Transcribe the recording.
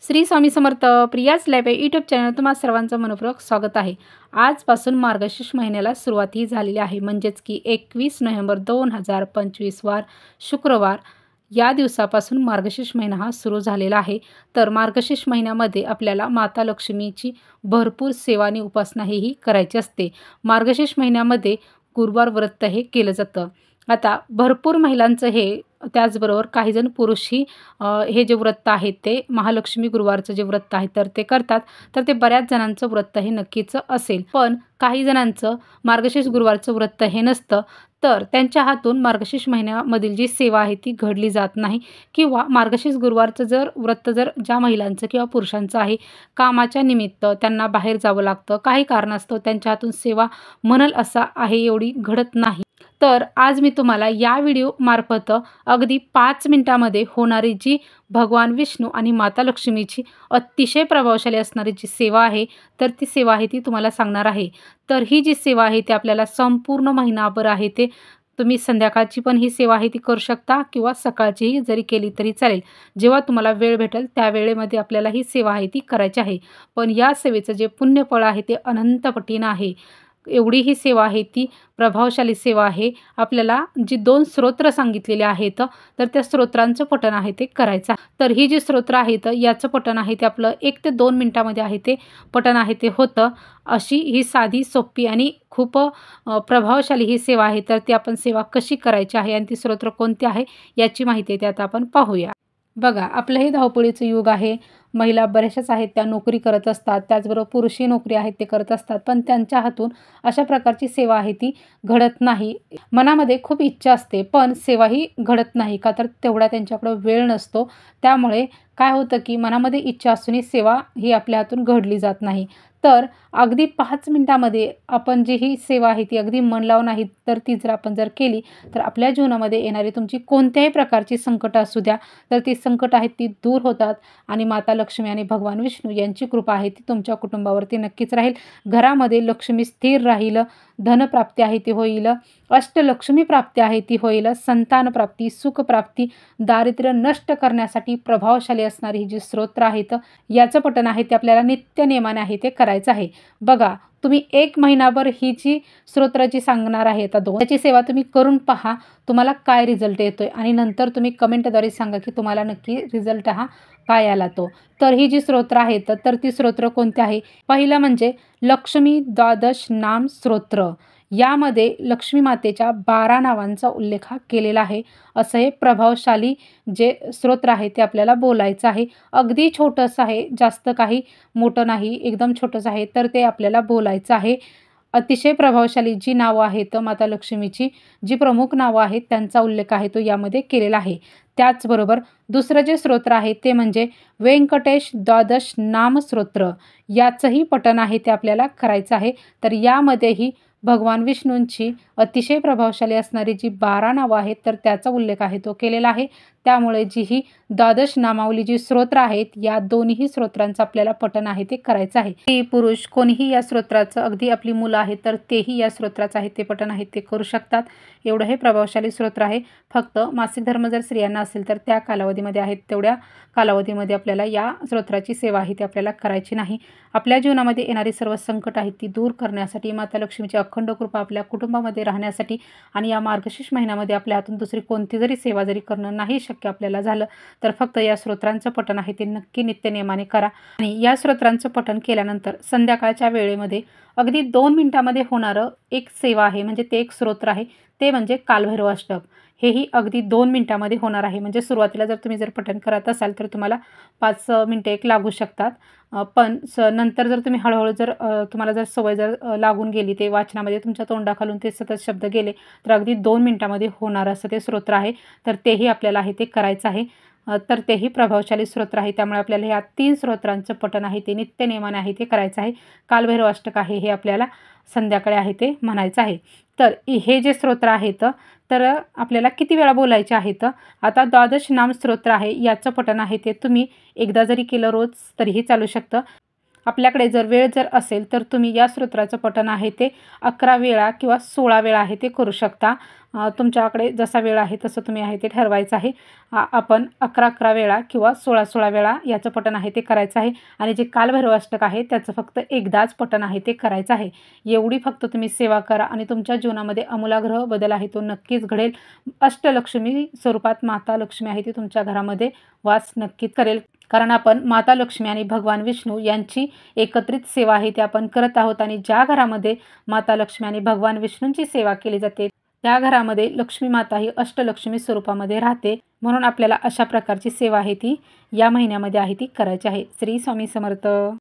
Shri Swami Samarth Priya's live YouTube channel तुम्हा सर्वांचं मनपूर्वक स्वागत आहे। आजपासून मार्गशीर्ष महिन्याला सुरुवात ही झालेली आहे, म्हणजेच की 21 नोव्हेंबर 2025 वार शुक्रवार या दिवसापासून मार्गशीर्ष महिना हा सुरू झालेला आहे। तर मार्गशीर्ष महिन्यामध्ये आपल्याला माता लक्ष्मीची भरपूर सेवा आणि उपासना ही करायची असते। मार्गशीर्ष महिन्यामध्ये गुरुवार व्रत हे केलं जातं। आता भरपूर महिलांचं हे, त्याचबरोबर काही जण पुरुषही हे जे व्रत आहे ते महालक्ष्मी गुरुवारचं जे व्रत आहे तर ते करतात। तर ते बऱ्याच जणांचं व्रत हे नक्कीच असेल, पण काही जणांचं मार्गशीर्ष गुरुवारचं व्रत हे नसतं, तर त्यांच्या हातून मार्गशीर्ष महिन्यामधील जी सेवा आहे ती घडली जात नाही। किंवा मार्गशीर्ष गुरुवारचं जर व्रत जर ज्या महिलांचं किंवा पुरुषांचं आहे, कामाच्या निमित्त त्यांना बाहेर जावं लागतं, काही कारणास्तव त्यांच्या हातून सेवा म्हणल असा आहे एवढी घडत नाही। तर आज मी तुम्हाला या व्हिडिओ मार्फत अगदी 5 मिनिटांमध्ये होणारी जी भगवान विष्णू आणि माता लक्ष्मीची अतिशय प्रभावशाली असणारी जी सेवा आहे, तर ती सेवा आहे ती तुम्हाला सांगणार आहे। तर ही जी सेवा आहे ती आपल्याला संपूर्ण महिनाभर आहे ते तुम्ही संध्याकाळची पण ही सेवा आहे ती करू शकता किंवा सकाळचीही जरी केली तरी चालेल। जेव्हा तुम्हाला वेळ भेटेल त्या वेळेमध्ये आपल्याला ही सेवा आहे ती करायची आहे। पण या सेवेचं जे पुण्यफळ आहे ते अनंत पटीनं आहे। एवढी ही सेवा आहे ती प्रभावशाली सेवा आहे। आपल्याला जी 2 स्तोत्र सांगितलेले आहेत, तर त्या स्तोत्रांचं पठण आहे ते करायचं। तर ही जी स्तोत्र आहेत याचं पठण आहे ते आपलं 1 ते 2 मिनिटांमध्ये आहे ते पठण आहे ते होतं। अशी ही साधी सोपी आणि खूप प्रभावशाली ही सेवा आहे। तर ती आपण सेवा कशी करायची आहे आणि ती स्तोत्र कोणते आहे याची माहिती त्यात आपण पाहूया। बघा, आपलं हे धावपळीचं युग आहे। महिला बऱ्याचशाच आहेत त्या नोकरी करत असतात, त्याचबरोबर पुरुषही नोकरी आहेत ते करत असतात, पण त्यांच्या हातून अशा प्रकारची सेवा आहे ती घडत नाही। मनामध्ये खूप इच्छा असते पण सेवाही घडत नाही, का तर तेवढा त्यांच्याकडे वेळ नसतो। त्यामुळे काय होतं की मनामध्ये इच्छा असूनही सेवा ही आपल्या हातून घडली जात नाही। तर अगदी 5 मिनिटांमध्ये आपण जी ही सेवा आहे ती अगदी मन लावून नाही, तर ती जर आपण केली तर आपल्या जीवनामध्ये येणारी तुमची कोणत्याही प्रकारची संकट असू द्या, तर ती संकट आहेत ती दूर होतात आणि माता लक्ष्मी आणि भगवान विष्णू यांची कृपा आहे ती तुमच्या कुटुंबावरती नक्कीच राहील। घरामध्ये लक्ष्मी स्थिर राहील, धनप्राप्ती आहे ती होईल, अष्टलक्ष्मी प्राप्ती आहे ती होईल, संतान प्राप्ती, सुख प्राप्ती, दारिद्र्य नष्ट करण्यासाठी प्रभावशाली असणारी ही जी स्तोत्र आहेत याचं पठण आहे ते आपल्याला नित्य नियमाने आहे ते करायचं आहे। बघा, तुम्ही 1 महिनाभर ही जी स्तोत्राची सांगणार आहे आता 2 त्याची सेवा तुम्ही करून पहा, तुम्हाला काय रिझल्ट येतोय आणि नंतर तुम्ही कमेंटद्वारे सांगा की तुम्हाला नक्की रिझल्ट हा काय आला तो। तर ही जी स्तोत्र आहेत तर ती स्तोत्र कोणती आहे? पहिलं म्हणजे लक्ष्मी द्वादश नाम स्तोत्र। यामध्ये लक्ष्मी मातेच्या 12 नावांचा उल्लेख केलेला आहे। असं हे प्रभावशाली जे स्तोत्र आहे ते आपल्याला बोलायचं आहे। अगदी छोटंसं आहे, जास्त काही मोठं नाही, एकदम छोटंसं आहे, तर ते आपल्याला बोलायचं आहे। अतिशय प्रभावशाली जी नावं आहेत माता लक्ष्मीची, जी प्रमुख नावं आहेत त्यांचा उल्लेख आहे तो यामध्ये केलेला आहे। त्याचबरोबर दुसरं जे स्तोत्र आहे ते म्हणजे व्यंकटेश द्वादश नाम स्तोत्र। याचंही पठण आहे ते आपल्याला करायचं आहे। तर यामध्येही भगवान विष्णूंची अतिशय प्रभावशाली असणारी जी 12 नावं आहेत तर त्याचा उल्लेख आहे तो केलेला आहे। त्यामुळे जी ही द्वादश नामावली जी स्तोत्र आहेत या दोन्ही स्तोत्रांचं आपल्याला पठण आहे ते करायचं आहे। स्त्री पुरुष कोणीही या स्तोत्राचं, अगदी आपली मुलं आहेत तर तेही या स्तोत्राचं आहे ते पठण आहे ते करू शकतात। एवढं हे प्रभावशाली स्तोत्र आहे। फक्त मासिक धर्म जर स्त्रियांना असेल तर त्या कालावधीमध्ये आहेत तेवढ्या कालावधीमध्ये आपल्याला या स्तोत्राची सेवा आहे ती आपल्याला करायची नाही। आपल्या जीवनामध्ये येणारी सर्व संकट आहेत ती दूर करण्यासाठी, माता लक्ष्मीची अखंड कृपा आपल्या कुटुंबामध्ये राहण्यासाठी आणि या मार्गशीर्ष महिन्यामध्ये आपल्या हातून दुसरी कोणती जरी सेवा जरी करणं नाही शक्य आपल्याला झालं, तर फक्त या स्तोत्रांचं पठण आहे ते नक्की नित्यनियमाने करा। आणि या स्तोत्रांचं पठण केल्यानंतर संध्याकाळच्या वेळेमध्ये अगदी 2 मिनिटांमध्ये होणारं एक सेवा आहे, म्हणजे ते एक स्तोत्र आहे, ते म्हणजे कालभैरव अष्टक। हेही अगदी 2 मिनिटांमध्ये होणार आहे। म्हणजे सुरुवातीला जर तुम्ही पठण करत असाल तर तुम्हाला 5 मिनिटं एक लागू शकतात, पण नंतर जर तुम्ही हळूहळू तुम्हाला जर सवय लागून गेली, ते वाचनामध्ये तुमच्या तोंडाखालून ते सतत शब्द गेले, तर अगदी 2 मिनिटांमध्ये होणार असं ते स्तोत्र आहे। तर तेही आपल्याला आहे ते करायचं आहे। तर तेही प्रभावशाली स्तोत्र आहे। त्यामुळे आपल्याला ह्या 3 स्तोत्रांचं पठण आहे ते नित्य नियमाने आहे ते करायचं आहे। कालभैरव अष्टक आहे हे आपल्याला संध्याकाळी आहे ते म्हणायचं आहे। तर हे जे स्तोत्र आहेत तर आपल्याला किती वेळा बोलायचे आहेत? आता द्वादश नाम स्तोत्र आहे याचं पठण आहे ते तुम्ही एकदा जरी केलं रोज तरीही चालू शकतं। आपल्याकडे जर वेळ असेल तर तुम्ही या स्तोत्राचं पठण आहे ते 11 वेळा किंवा 16 वेळा आहे ते करू शकता। तुमच्याकडे जसा वेळ आहे तसं तुम्ही आहे ते ठरवायचं आहे. आपण 11-11 वेळा किंवा 16-16 वेळा याचं पठण आहे ते करायचं आहे आणि जे कालभैरव अष्टक आहे त्याचं फक्त एकदाच पठण आहे ते करायचं आहे. एवढी फक्त तुम्ही सेवा करा आणि तुमच्या जीवनामध्ये आमूलाग्र बदल आहे तो नक्कीच घडेल. अष्टलक्ष्मी स्वरूपात माता लक्ष्मी आहे ती तुमच्या घरामध्ये वास नक्कीच करेल. कारण आपण माता लक्ष्मी आणि भगवान विष्णू यांची एकत्रित सेवा आहे ती आपण करत आहोत आणि ज्या घरामध्ये माता लक्ष्मी आणि भगवान विष्णूंची सेवा केली जाते त्या घरामध्ये लक्ष्मी माता ही अष्टलक्ष्मी स्वरूपामध्ये राहते. म्हणून आपल्याला अशा प्रकारची सेवा आहे ती या महिन्यामध्ये आहे ती करायची आहे. श्री स्वामी समर्थ.